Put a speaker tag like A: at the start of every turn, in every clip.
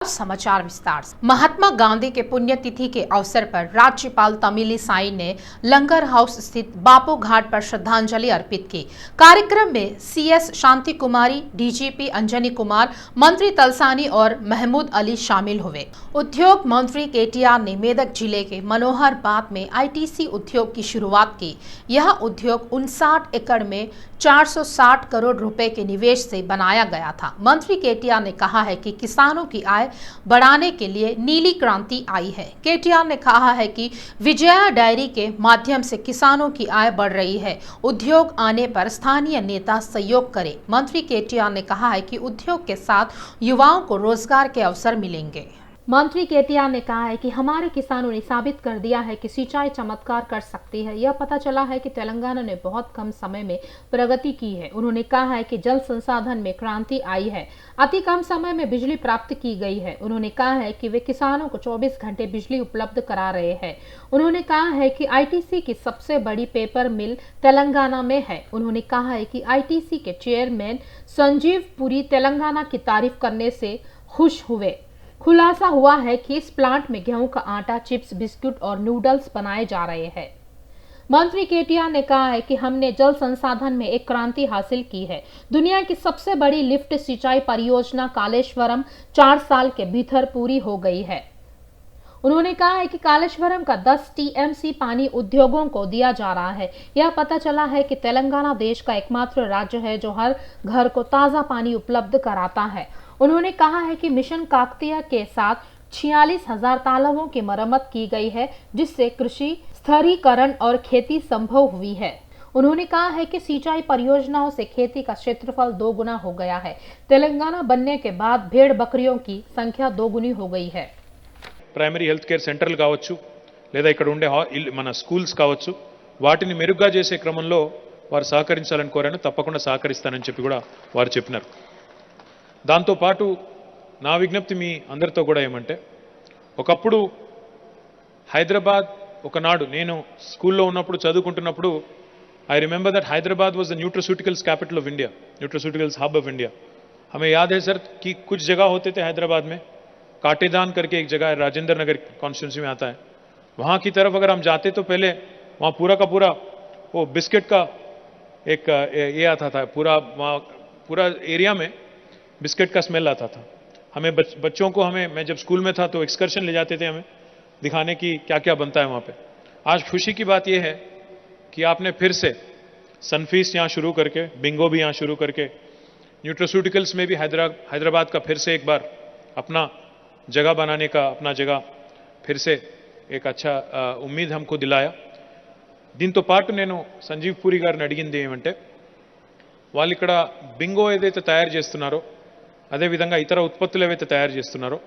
A: समाचार विस्तार से। महात्मा गांधी के पुण्यतिथि के अवसर पर राज्यपाल तमिलिसाई ने लंगर हाउस स्थित बापू घाट पर श्रद्धांजलि अर्पित की। कार्यक्रम में सीएस शांति कुमारी, डीजीपी अंजनी कुमार, मंत्री तलसानी और महमूद अली शामिल हुए। उद्योग मंत्री केटीआर ने मेदक जिले के मनोहरबाद में आईटीसी उद्योग की शुरुआत की। यह उद्योग 59 एकड़ में 460 करोड़ रुपए के निवेश से बनाया गया था। मंत्री केटीआर ने कहा है कि किसानों की आय बढ़ाने के लिए नीली क्रांति आई है। केटीआर ने कहा है कि विजया डायरी के माध्यम से किसानों की आय बढ़ रही है। उद्योग आने पर स्थानीय नेता सहयोग करें। मंत्री केटीआर ने कहा है कि उद्योग के साथ युवाओं को रोजगार के अवसर मिलेंगे।
B: मंत्री केटीआर ने कहा है कि हमारे किसानों ने साबित कर दिया है कि सिंचाई चमत्कार कर सकती है। यह पता चला है कि तेलंगाना ने बहुत कम समय में प्रगति की है। उन्होंने कहा है कि जल संसाधन में क्रांति आई है। अति कम समय में बिजली प्राप्त की गई है। उन्होंने कहा है कि वे किसानों को 24 घंटे बिजली उपलब्ध करा रहे हैं। उन्होंने कहा है कि आईटीसी की सबसे बड़ी पेपर मिल तेलंगाना में है। उन्होंने कहा है कि आईटीसी के चेयरमैन संजीव पुरी तेलंगाना की तारीफ करने से खुश हुए। खुलासा हुआ है कि इस प्लांट में गेहूं का आटा, चिप्स, बिस्कुट और नूडल्स बनाए जा रहे हैं। मंत्री केटीआर ने कहा है कि हमने जल संसाधन में एक क्रांति हासिल की है। दुनिया की सबसे बड़ी लिफ्ट सिंचाई परियोजना कालेश्वरम 4 साल के भीतर पूरी हो गई है। उन्होंने कहा है कि कालेश्वरम का 10 टीएमसी पानी उद्योगों को दिया जा रहा है। यह पता चला है कि तेलंगाना देश का एकमात्र राज्य है जो हर घर को ताजा पानी उपलब्ध कराता है। उन्होंने कहा है कि मिशन काकतीय के साथ 46,000 तालाबों की मरम्मत की गई है, जिससे कृषि स्थिरीकरण और खेती संभव हुई है। उन्होंने कहा है कि सिंचाई परियोजनाओं से खेती का क्षेत्रफल 2 गुना हो गया है। तेलंगाना बनने के बाद भेड़ बकरियों की संख्या 2 गुनी हो गई है।
C: ప్రైమరీ హెల్త్ కేర్ సెంటర్లు కావచ్చు, లేదా ఇక్కడ ఉండే మన స్కూల్స్ కావచ్చు, వాటిని మెరుగ్గా చేసే క్రమంలో వారు సహకరించాలని కోరాను. తప్పకుండా సహకరిస్తానని చెప్పి కూడా వారు చెప్పినారు. దాంతోపాటు నా విజ్ఞప్తి మీ అందరితో కూడా ఏమంటే, ఒకప్పుడు హైదరాబాద్ ఒకనాడు నేను స్కూల్లో ఉన్నప్పుడు చదువుకుంటున్నప్పుడు I remember that Hyderabad was the nutraceuticals capital of India, nutraceuticals hub of India. हमें याद है सर कि कुछ जगह होते थे हैदराबाद में, काटेदान करके एक जगह है, राजेंद्र नगर कॉन्स्टिट्यूंसी में आता है. वहाँ की तरफ अगर हम जाते तो पहले वहाँ पूरा का पूरा वो बिस्किट का एक ये आता था, वहाँ पूरा एरिया में बिस्किट का स्मेल आता था. हमें बच्चों को मैं जब स्कूल में था तो एक्सकर्शन ले जाते थे हमें दिखाने की क्या क्या बनता है वहाँ पे. आज खुशी की बात यह है कि आपने फिर से सनफीस्ट यहाँ शुरू करके, बिंगो भी यहाँ शुरू करके, न्यूट्रोस्यूटिकल्स में भी हैदराबाद का फिर से एक बार अपना जगह बनाने का, अपना जगह फिर से एक अच्छा उम्मीद हमको दिलाया. దీంతో పాటు నేను సంజీవ్ పూరి గారిని అడిగింది ఏమంటే, వాళ్ళు ఇక్కడ బింగో ఏదైతే తయారు చేస్తున్నారో అదే విధంగా ఇతర ఉత్పత్తులు ఏవైతే తయారు చేస్తున్నారో,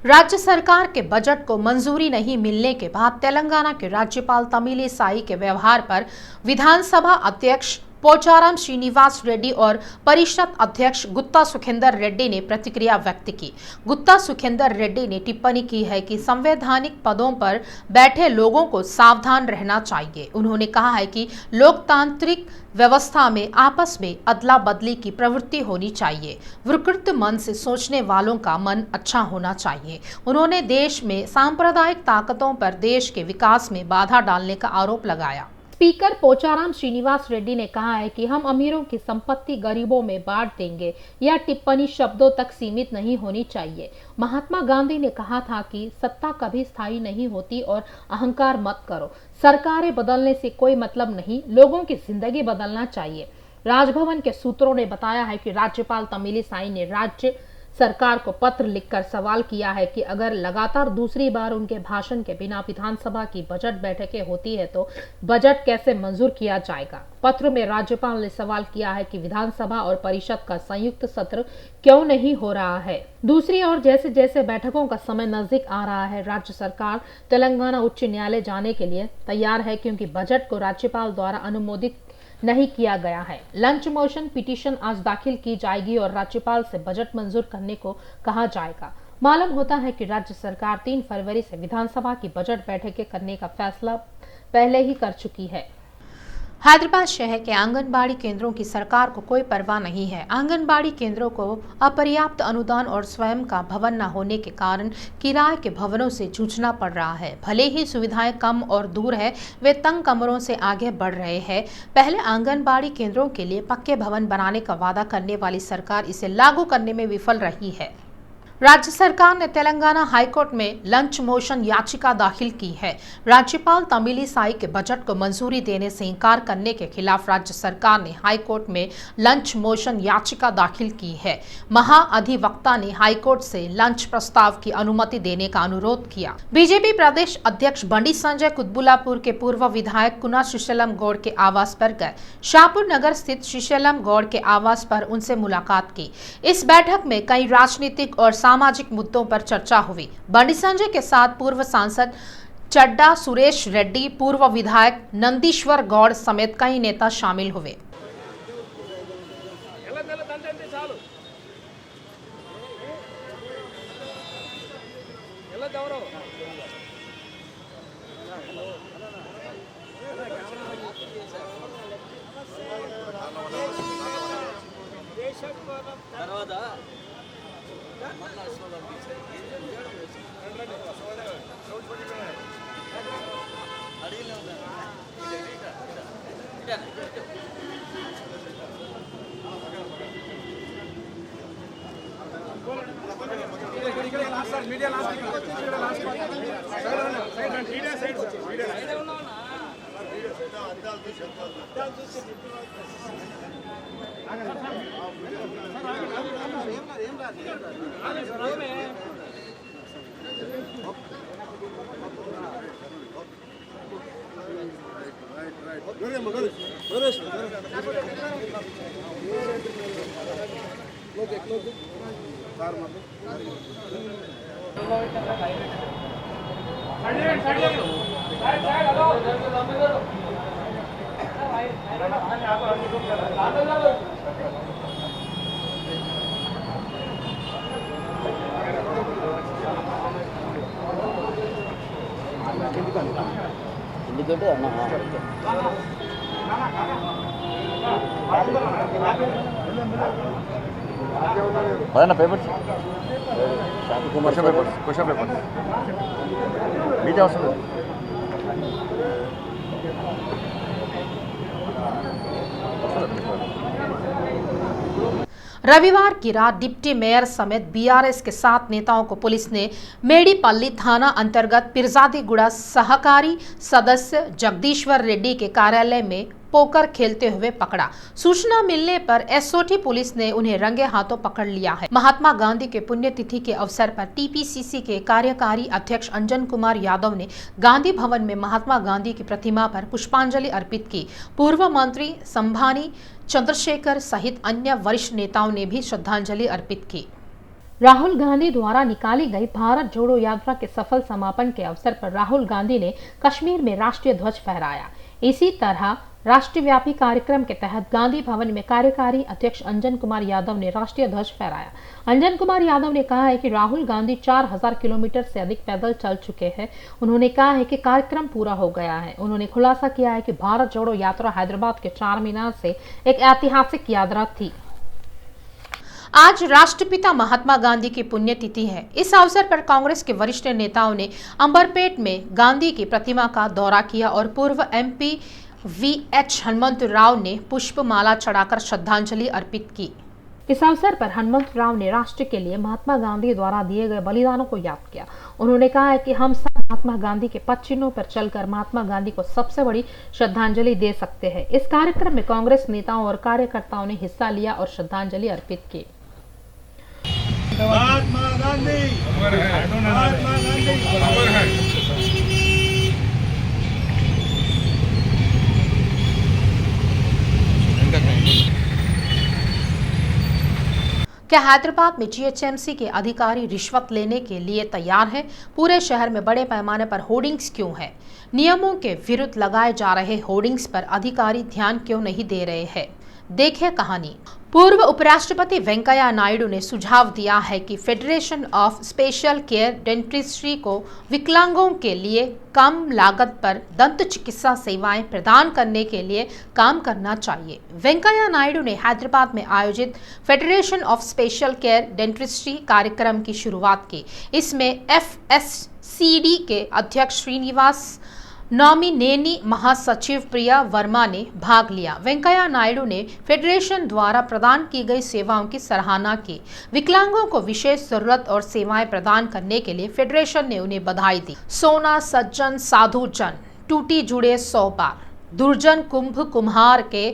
A: राज्य सरकार के बजट को मंजूरी नहीं मिलने के बाद तेलंगाना के राज्यपाल तमिलिसाई के व्यवहार पर विधानसभा अध्यक्ष पोचाराम श्रीनिवास रेड्डी और परिषद अध्यक्ष गुत्ता सुखेंदर रेड्डी ने प्रतिक्रिया व्यक्त की। गुत्ता सुखेंदर रेड्डी ने टिप्पणी की है कि संवैधानिक पदों पर बैठे लोगों को सावधान रहना चाहिए। उन्होंने कहा है कि लोकतांत्रिक व्यवस्था में आपस में अदला बदली की प्रवृत्ति होनी चाहिए। विकृत मन से सोचने वालों का मन अच्छा होना चाहिए। उन्होंने देश में सांप्रदायिक ताकतों पर देश के विकास में बाधा डालने का आरोप लगाया।
B: स्पीकर पोचाराम श्रीनिवास रेड्डी ने कहा है कि हम अमीरों की संपत्ति गरीबों में बांट देंगे। यह टिप्पणी शब्दों तक सीमित नहीं होनी चाहिए। महात्मा गांधी ने कहा था कि सत्ता कभी स्थायी नहीं होती और अहंकार मत करो। सरकारें बदलने से कोई मतलब नहीं, लोगों की जिंदगी बदलना चाहिए। राजभवन के सूत्रों ने बताया है कि राज्यपाल तमिलिसाई ने राज्य सरकार को पत्र लिखकर सवाल किया है कि अगर लगातार दूसरी बार उनके भाषण के बिना विधानसभा की बजट बैठकें होती है तो बजट कैसे मंजूर किया जाएगा। पत्र में राज्यपाल ने सवाल किया है कि विधानसभा और परिषद का संयुक्त सत्र क्यों नहीं हो रहा है। दूसरी ओर जैसे जैसे बैठकों का समय नजदीक आ रहा है, राज्य सरकार तेलंगाना उच्च न्यायालय जाने के लिए तैयार है, क्योंकि बजट को राज्यपाल द्वारा अनुमोदित नहीं किया गया है। लंच मोशन पिटीशन आज दाखिल की जाएगी और राज्यपाल से बजट मंजूर करने को कहा जाएगा। मालूम होता है कि राज्य सरकार 3 फरवरी से विधानसभा की बजट बैठकें करने का फैसला पहले ही कर चुकी है।
A: हैदराबाद शहर के आंगनबाड़ी केंद्रों की सरकार को कोई परवाह नहीं है। आंगनबाड़ी केंद्रों को अपर्याप्त अनुदान और स्वयं का भवन न होने के कारण किराए के भवनों से जूझना पड़ रहा है। भले ही सुविधाएं कम और दूर है, वे तंग कमरों से आगे बढ़ रहे हैं। पहले आंगनबाड़ी केंद्रों के लिए पक्के भवन बनाने का वादा करने वाली सरकार इसे लागू करने में विफल रही है। राज्य सरकार ने तेलंगाना हाईकोर्ट में लंच मोशन याचिका दाखिल की है। राज्यपाल तमिलिसाई के बजट को मंजूरी देने से इंकार करने के खिलाफ राज्य सरकार ने हाईकोर्ट में लंच मोशन याचिका दाखिल की है। महाअधिवक्ता ने हाईकोर्ट से लंच प्रस्ताव की अनुमति देने का अनुरोध किया। बीजेपी प्रदेश अध्यक्ष बंडी संजय कुतबुलापुर के पूर्व विधायक कुना श्रीशैलम गौड़ के आवास पर गए। शाहपुर नगर स्थित श्रीशैलम गौड़ के आवास पर उनसे मुलाकात की। इस बैठक में कई राजनीतिक और सामाजिक मुद्दों पर चर्चा हुई। बंडी संजय के साथ पूर्व सांसद चड्डा सुरेश रेड्डी, पूर्व विधायक नंदीश्वर गौड़ समेत कई नेता शामिल हुए।
D: పేపర్స్ క్వశ్చన్ పేపర్ మీదే అవసరం లేదు.
A: रविवार की रात डिप्टी मेयर समेत बीआरएस के 7 नेताओं को पुलिस ने मेडीपल्ली थाना अंतर्गत पिरजादीगुड़ा सहकारी सदस्य जगदीश्वर रेड्डी के कार्यालय में पोकर खेलते हुए पकड़ा। सूचना मिलने पर एसओटी पुलिस ने उन्हें रंगे हाथों पकड़ लिया है। महात्मा गांधी के पुण्यतिथि के अवसर पर टीपीसीसी के कार्यकारी अध्यक्ष अंजन कुमार यादव ने गांधी भवन में महात्मा गांधी की प्रतिमा पर पुष्पांजलि अर्पित की। पूर्व मंत्री संभानी चंद्रशेखर सहित अन्य वरिष्ठ नेताओं ने भी श्रद्धांजलि अर्पित की।
B: राहुल गांधी द्वारा निकाली गई भारत जोड़ो यात्रा के सफल समापन के अवसर पर राहुल गांधी ने कश्मीर में राष्ट्रीय ध्वज फहराया। इसी तरह राष्ट्रव्यापी कार्यक्रम के तहत गांधी भवन में कार्यकारी अध्यक्ष अंजन कुमार यादव ने राष्ट्रीय ध्वज फहराया। अंजन कुमार यादव ने कहा है कि राहुल गांधी 4000 किलोमीटर से अधिक पैदल चल चुके हैं। उन्होंने कहा है कि कार्यक्रम पूरा हो गया है। उन्होंने खुलासा किया है कि भारत जोड़ो यात्रा हैदराबाद के चार मीनार से एक ऐतिहासिक यात्रा थी।
A: आज राष्ट्रपिता महात्मा गांधी की पुण्यतिथि है। इस अवसर पर कांग्रेस के वरिष्ठ नेताओं ने अंबरपेट में गांधी की प्रतिमा का दौरा किया और पूर्व एमपी वीएच हनुमंत राव ने पुष्पमाला चढ़ाकर श्रद्धांजलि अर्पित की।
B: इस अवसर पर हनुमंत राव ने राष्ट्र के लिए महात्मा गांधी द्वारा दिए गए बलिदानों को याद किया। उन्होंने कहा है कि हम सब महात्मा गांधी के पद चिन्हों पर चलकर महात्मा गांधी को सबसे बड़ी श्रद्धांजलि दे सकते हैं। इस कार्यक्रम में कांग्रेस नेताओं और कार्यकर्ताओं ने हिस्सा लिया और श्रद्धांजलि अर्पित की।
E: महात्मा गांधी अमर है, महात्मा गांधी अमर है।
A: क्या हैदराबाद में जीएचएमसी के अधिकारी रिश्वत लेने के लिए तैयार हैं? पूरे शहर में बड़े पैमाने पर होर्डिंग्स क्यों हैं? नियमों के विरुद्ध लगाए जा रहे होर्डिंग्स पर अधिकारी ध्यान क्यों नहीं दे रहे हैं? देखिए कहानी। पूर्व उपराष्ट्रपति वेंकैया नायडू ने सुझाव दिया है कि federation of special care dentistry को विकलांगों के लिए कम लागत पर दंत चिकित्सा सेवाएं प्रदान करने के लिए काम करना चाहिए। वेंकैया नायडू ने हैदराबाद में आयोजित federation of special care dentistry कार्यक्रम की शुरुआत की। इसमें FSCD के अध्यक्ष श्रीनिवास नॉमिनेनी महासचिव प्रिया वर्मा ने भाग लिया। वेंकैया नायडू ने फेडरेशन द्वारा प्रदान की गई सेवाओं की सराहना की। विकलांगों को विशेष जरूरत और सेवाएं प्रदान करने के लिए फेडरेशन ने उन्हें बधाई दी। सोना सज्जन साधु जन टूटी जुड़े 100 बार, दुर्जन कुंभ कुम्हार के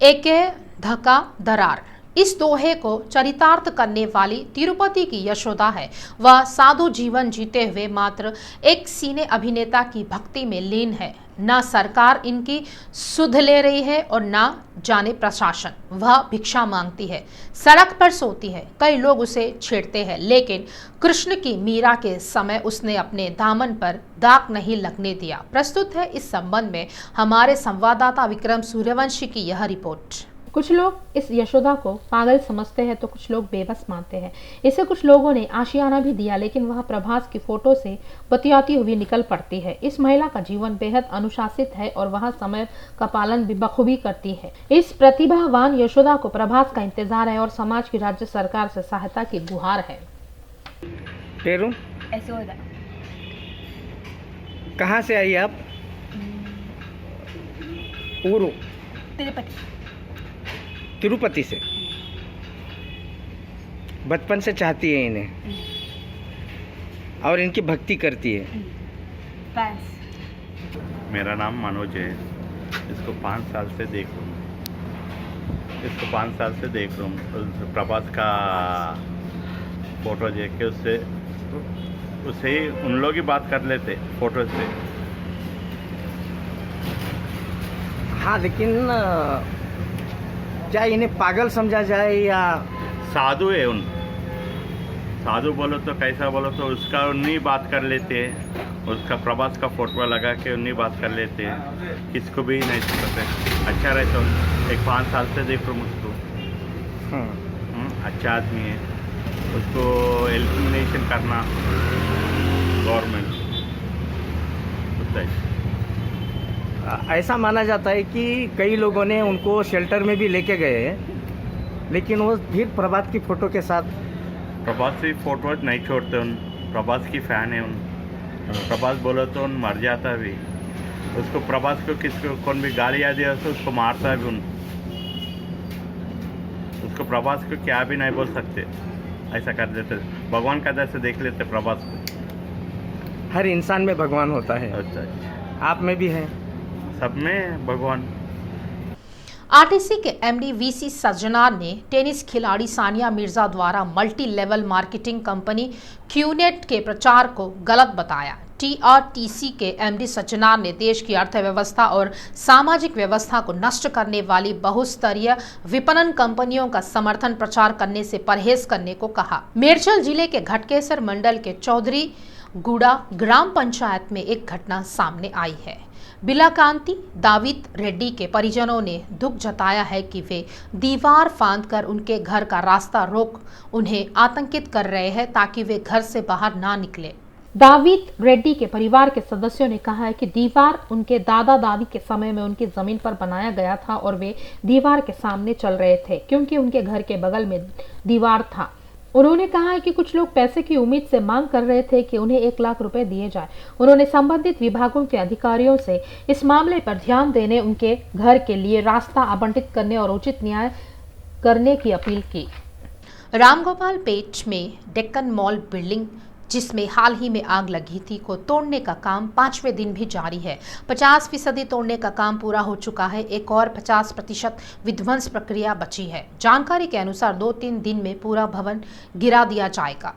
A: एके धक्का दरार। इस दोहे को चरितार्थ करने वाली तिरुपति की यशोदा है। वह साधु जीवन जीते हुए मात्र एक सीने अभिनेता की भक्ति में लीन है। न सरकार इनकी सुध ले रही है और न जाने प्रशासन। वह भिक्षा मांगती है, सड़क पर सोती है, कई लोग उसे छेड़ते हैं, लेकिन कृष्ण की मीरा के समय उसने अपने दामन पर दाग नहीं लगने दिया। प्रस्तुत है इस संबंध में हमारे संवाददाता विक्रम सूर्यवंशी की यह रिपोर्ट।
B: कुछ लोग इस यशोदा को पागल समझते हैं तो कुछ लोग बेबस मानते हैं। इसे कुछ लोगों ने आशियाना भी दिया, लेकिन वह प्रभास की फोटो से बतियाती हुई निकल पड़ती है। इस महिला का जीवन बेहद अनुशासित है और वह समय का पालन भी बखूबी करती है। इस प्रतिभावान यशोदा को प्रभास का इंतजार है और समाज की राज्य सरकार से सहायता की गुहार है।
F: टेरू,
G: यशोदा।
F: कहाँ से आई आप? ऊरू, तिरुपति से। बचपन से चाहती है इन्हें और इनकी भक्ति करती है।
H: मेरा नाम मनोज है। इसको 5 साल से देख रहा हूँ। प्रभास का फोटो देख के उससे उन लोग ही बात कर लेते फोटो से।
F: हाँ, लेकिन क्या इन्हें पागल समझा जाए या
H: साधु है? साधु बोलो तो कैसा बोलो तो उसका उन्हीं बात कर लेते हैं। उसका प्रभास का फोटो लगा के उन्हीं बात कर लेते हैं। किसको भी नहीं सकते। अच्छा रहता हूँ। एक 5 साल से देख रहा हूँ उसको। अच्छा आदमी है। उसको एलिमिनेशन करना गवर्नमेंट होता है।
F: ऐसा माना जाता है कि कई लोगों ने उनको शेल्टर में भी लेके गए हैं, लेकिन वो फिर प्रभास की फ़ोटो के साथ।
H: प्रभास की फ़ोटो नहीं छोड़ते उन। प्रभास की फ़ैन है उन। प्रभास बोलो तो उन मर जाता भी। उसको प्रभास को किसको कौन भी गालियाँ दिया तो उसको मारता भी उन। उसको प्रभास को क्या भी नहीं बोल सकते। ऐसा कर देते। भगवान का जैसे देख लेते प्रभास को।
F: हर इंसान में भगवान होता है।
H: अच्छा।
F: आप में भी है।
H: सब में भगवान।
A: आरटीसी के एमडी वीसी सज्जनार ने टेनिस खिलाड़ी सानिया मिर्जा द्वारा multi level marketing company QNet के प्रचार को गलत बताया। टीआरटीसी के एमडी सज्जनार ने देश की अर्थव्यवस्था और सामाजिक व्यवस्था को नष्ट करने वाली बहुस्तरीय विपणन कंपनियों का समर्थन प्रचार करने से परहेज करने को कहा। मेरचल जिले के घटकेसर मंडल के चौधरी गुड़ा ग्राम पंचायत में एक घटना सामने आई है। बिलाकांति दाविद रेड्डी के परिजनों ने दुख जताया है कि वे दीवार फांदकर उनके घर का रास्ता रोक उन्हें आतंकित कर रहे हैं ताकि वे घर से बाहर ना निकले।
B: दाविद रेड्डी के परिवार के सदस्यों ने कहा है कि दीवार उनके दादा दादी के समय में उनकी जमीन पर बनाया गया था और वे दीवार के सामने चल रहे थे क्योंकि उनके घर के बगल में दीवार था। उन्होंने कहा है कि कुछ लोग पैसे की उम्मीद से मांग कर रहे थे कि उन्हें 1 लाख रुपए दिए जाए। उन्होंने संबंधित विभागों के अधिकारियों से इस मामले पर ध्यान देने, उनके घर के लिए रास्ता आवंटित करने और उचित न्याय करने की अपील की।
A: रामगोपाल पेट में डेक्कन मॉल बिल्डिंग जिसमें हाल ही में आग लगी थी को तोड़ने का काम 5वें दिन भी जारी है। 50% तोड़ने का काम पूरा हो चुका है। एक और 50% विध्वंस प्रक्रिया बची है। जानकारी के अनुसार 2-3 दिन में पूरा भवन गिरा दिया जाएगा।